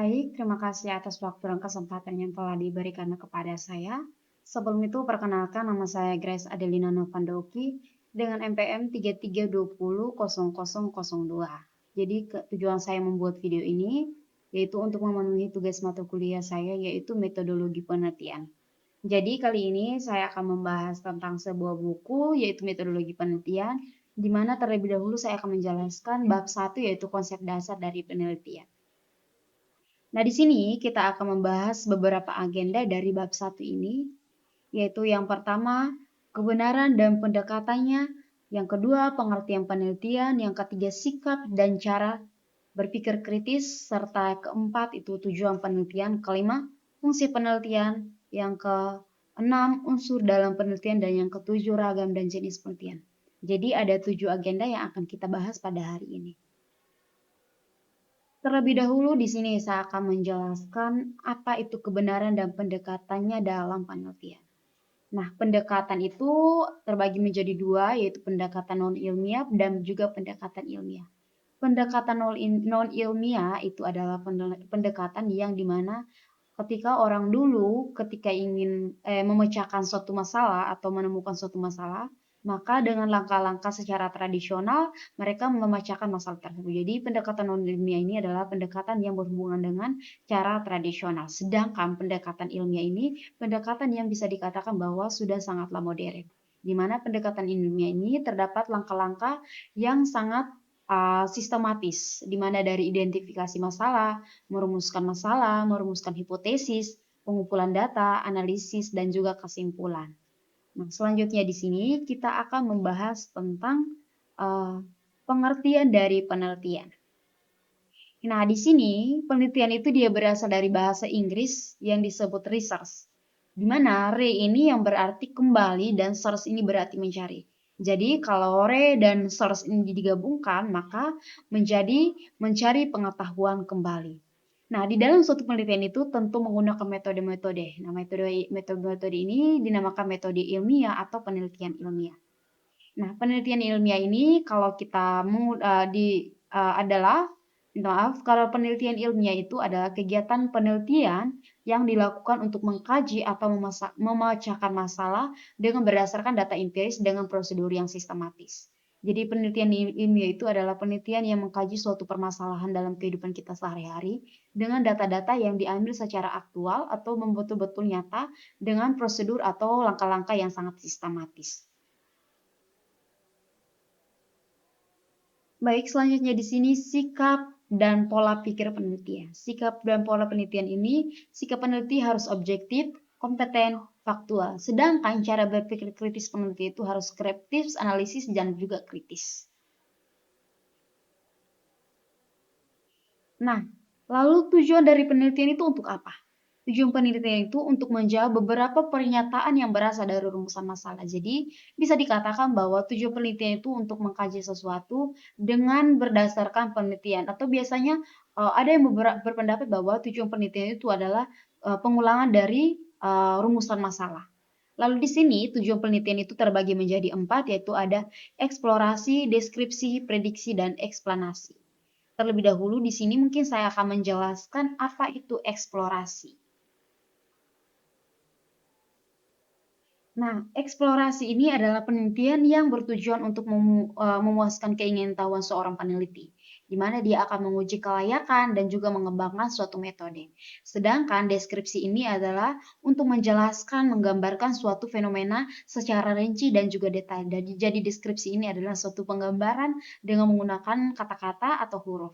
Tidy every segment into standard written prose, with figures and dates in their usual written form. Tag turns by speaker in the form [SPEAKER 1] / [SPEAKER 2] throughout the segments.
[SPEAKER 1] Baik, terima kasih atas waktu dan kesempatan yang telah diberikan kepada saya. Sebelum itu, perkenalkan nama saya Grace Adelina Novandoki dengan NPM 33200002. Jadi, tujuan saya membuat video ini yaitu untuk memenuhi tugas mata kuliah saya yaitu metodologi penelitian. Jadi, kali ini saya akan membahas tentang sebuah buku yaitu metodologi penelitian, di mana terlebih dahulu saya akan menjelaskan bab 1 yaitu konsep dasar dari penelitian. Nah, di sini kita akan membahas beberapa agenda dari bab 1 ini, yaitu yang pertama, kebenaran dan pendekatannya, yang kedua, pengertian penelitian, yang ketiga, sikap dan cara berpikir kritis, serta keempat itu tujuan penelitian, kelima, fungsi penelitian, yang keenam, unsur dalam penelitian, dan yang ketujuh, ragam dan jenis penelitian. Jadi ada 7 agenda yang akan kita bahas pada hari ini. Terlebih dahulu di sini saya akan menjelaskan apa itu kebenaran dan pendekatannya dalam penelitian. Nah, pendekatan itu terbagi menjadi dua, yaitu pendekatan non-ilmiah dan juga pendekatan ilmiah. Pendekatan non-ilmiah itu adalah pendekatan yang dimana ketika orang dulu ketika ingin memecahkan suatu masalah atau menemukan suatu masalah, maka dengan langkah-langkah secara tradisional mereka memecahkan masalah tersebut. Jadi pendekatan non-ilmiah ini adalah pendekatan yang berhubungan dengan cara tradisional. Sedangkan pendekatan ilmiah ini pendekatan yang bisa dikatakan bahwa sudah sangatlah modern. Di mana pendekatan ilmiah ini terdapat langkah-langkah yang sangat sistematis, di mana dari identifikasi masalah, merumuskan hipotesis, pengumpulan data, analisis, dan juga kesimpulan. Nah, selanjutnya di sini kita akan membahas tentang pengertian dari penelitian. Nah, di sini penelitian itu dia berasal dari bahasa Inggris yang disebut research, di mana re ini yang berarti kembali dan search ini berarti mencari. Jadi kalau re dan search ini digabungkan maka menjadi mencari pengetahuan kembali. Nah, di dalam suatu penelitian itu tentu menggunakan metode-metode. Nah, metode-metode ini dinamakan metode ilmiah atau penelitian ilmiah. Nah, penelitian ilmiah ini kalau kita adalah kalau penelitian ilmiah itu adalah kegiatan penelitian yang dilakukan untuk mengkaji atau memecahkan masalah dengan berdasarkan data empiris dengan prosedur yang sistematis. Jadi penelitian ilmiah itu adalah penelitian yang mengkaji suatu permasalahan dalam kehidupan kita sehari-hari dengan data-data yang diambil secara aktual atau betul-betul nyata dengan prosedur atau langkah-langkah yang sangat sistematis. Baik, selanjutnya di sini sikap dan pola pikir penelitian. Sikap dan pola penelitian ini, sikap peneliti harus objektif, kompeten, faktual. Sedangkan cara berpikir kritis peneliti itu harus kritis, analisis, dan juga kritis. Nah, lalu tujuan dari penelitian itu untuk apa? Tujuan penelitian itu untuk menjawab beberapa pernyataan yang berasal dari rumusan masalah. Jadi, bisa dikatakan bahwa tujuan penelitian itu untuk mengkaji sesuatu dengan berdasarkan penelitian. Atau biasanya ada yang berpendapat bahwa tujuan penelitian itu adalah pengulangan dari rumusan masalah. Lalu di sini tujuan penelitian itu terbagi menjadi 4, yaitu ada eksplorasi, deskripsi, prediksi, dan eksplanasi. Terlebih dahulu di sini mungkin saya akan menjelaskan apa itu eksplorasi. Nah, eksplorasi ini adalah penelitian yang bertujuan untuk memuaskan keingintahuan seorang peneliti, di mana dia akan menguji kelayakan dan juga mengembangkan suatu metode. Sedangkan deskripsi ini adalah untuk menjelaskan, menggambarkan suatu fenomena secara rinci dan juga detail. Jadi deskripsi ini adalah suatu penggambaran dengan menggunakan kata-kata atau huruf.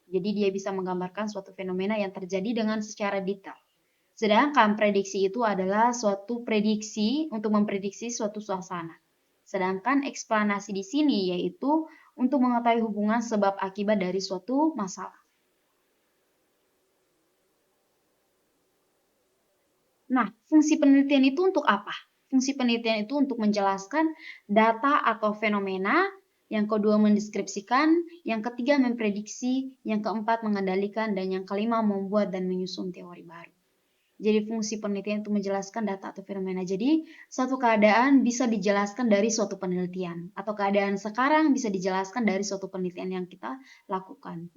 [SPEAKER 1] Jadi dia bisa menggambarkan suatu fenomena yang terjadi dengan secara detail. Sedangkan prediksi itu adalah suatu prediksi untuk memprediksi suatu suasana. Sedangkan eksplanasi di sini yaitu untuk mengetahui hubungan sebab akibat dari suatu masalah. Nah, fungsi penelitian itu untuk apa? Fungsi penelitian itu untuk menjelaskan data atau fenomena, yang kedua mendeskripsikan, yang ketiga memprediksi, yang keempat mengendalikan, dan yang kelima membuat dan menyusun teori baru. Jadi fungsi penelitian itu menjelaskan data atau fenomena. Jadi suatu keadaan bisa dijelaskan dari suatu penelitian, atau keadaan sekarang bisa dijelaskan dari suatu penelitian yang kita lakukan.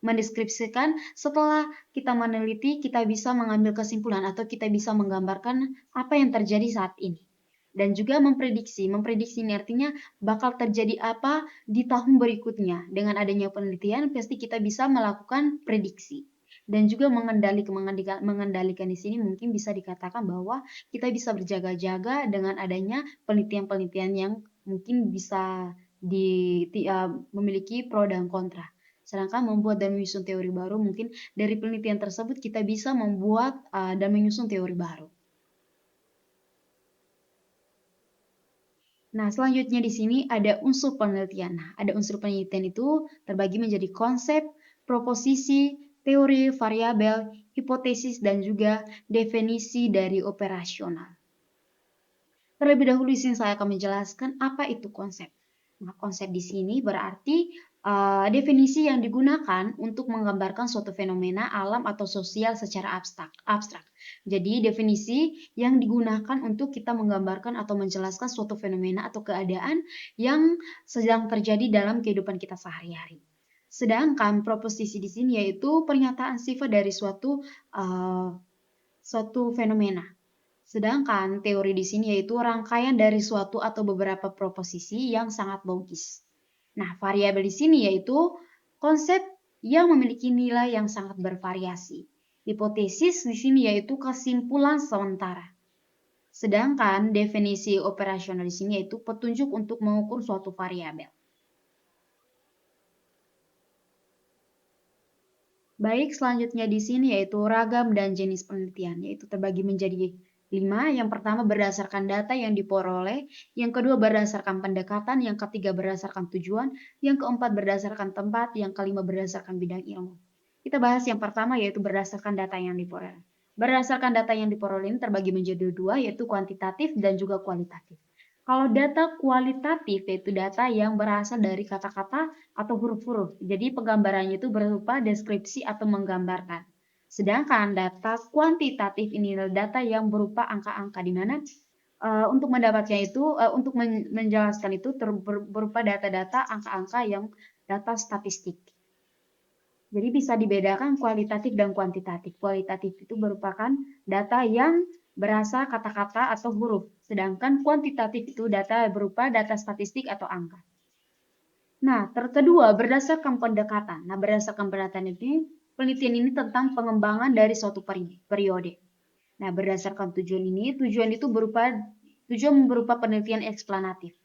[SPEAKER 1] Mendeskripsikan setelah kita meneliti, kita bisa mengambil kesimpulan atau kita bisa menggambarkan apa yang terjadi saat ini. Dan juga memprediksi. Memprediksi ini artinya bakal terjadi apa di tahun berikutnya. Dengan adanya penelitian, pasti kita bisa melakukan prediksi. Dan juga mengendalikan di sini mungkin bisa dikatakan bahwa kita bisa berjaga-jaga dengan adanya penelitian-penelitian yang mungkin bisa memiliki pro dan kontra. Sedangkan membuat dan menyusun teori baru, mungkin dari penelitian tersebut kita bisa membuat dan menyusun teori baru. Nah, selanjutnya di sini ada unsur penelitian. Nah, ada unsur penelitian itu terbagi menjadi konsep, proposisi, teori, variabel, hipotesis, dan juga definisi dari operasional. Terlebih dahulu di sini saya akan menjelaskan apa itu konsep. Nah, konsep di sini berarti definisi yang digunakan untuk menggambarkan suatu fenomena alam atau sosial secara abstrak. Jadi definisi yang digunakan untuk kita menggambarkan atau menjelaskan suatu fenomena atau keadaan yang sedang terjadi dalam kehidupan kita sehari-hari. Sedangkan proposisi di sini yaitu pernyataan sifat dari suatu fenomena. Sedangkan teori di sini yaitu rangkaian dari suatu atau beberapa proposisi yang sangat logis. Nah, variabel di sini yaitu konsep yang memiliki nilai yang sangat bervariasi. Hipotesis di sini yaitu kesimpulan sementara. Sedangkan definisi operasional di sini yaitu petunjuk untuk mengukur suatu variabel. Baik, selanjutnya di sini yaitu ragam dan jenis penelitian, yaitu terbagi menjadi 5. Yang pertama berdasarkan data yang diperoleh, yang kedua berdasarkan pendekatan, yang ketiga berdasarkan tujuan, yang keempat berdasarkan tempat, yang kelima berdasarkan bidang ilmu. Kita bahas yang pertama yaitu berdasarkan data yang diperoleh. Berdasarkan data yang diperoleh ini terbagi menjadi 2, yaitu kuantitatif dan juga kualitatif. Kalau data kualitatif yaitu data yang berasal dari kata-kata atau huruf-huruf. Jadi penggambarannya itu berupa deskripsi atau menggambarkan. Sedangkan data kuantitatif ini adalah data yang berupa angka-angka di mana untuk mendapatnya itu untuk menjelaskan itu berupa data-data angka-angka yang data statistik. Jadi bisa dibedakan kualitatif dan kuantitatif. Kualitatif itu merupakan data yang berasal kata-kata atau huruf, sedangkan kuantitatif itu data berupa data statistik atau angka. Nah, kedua berdasarkan pendekatan. Nah, berdasarkan pendekatan ini penelitian ini tentang pengembangan dari suatu periode. Nah, berdasarkan tujuan itu berupa penelitian eksplanatif.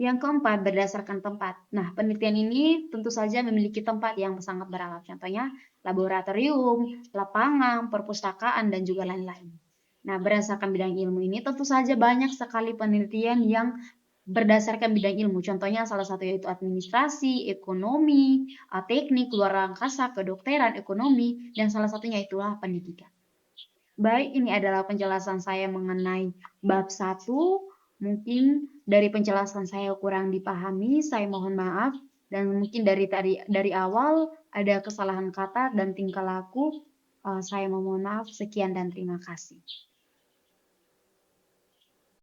[SPEAKER 1] Yang keempat, berdasarkan tempat. Nah, penelitian ini tentu saja memiliki tempat yang sangat beragam. Contohnya, laboratorium, lapangan, perpustakaan, dan juga lain-lain. Nah, berdasarkan bidang ilmu ini tentu saja banyak sekali penelitian yang berdasarkan bidang ilmu. Contohnya salah satu yaitu administrasi, ekonomi, teknik, luar angkasa, kedokteran, ekonomi, dan salah satunya itulah pendidikan. Baik, ini adalah penjelasan saya mengenai bab 1. Mungkin dari penjelasan saya kurang dipahami, saya mohon maaf. Dan mungkin dari awal ada kesalahan kata dan tingkah laku. Saya mohon maaf. Sekian dan terima kasih.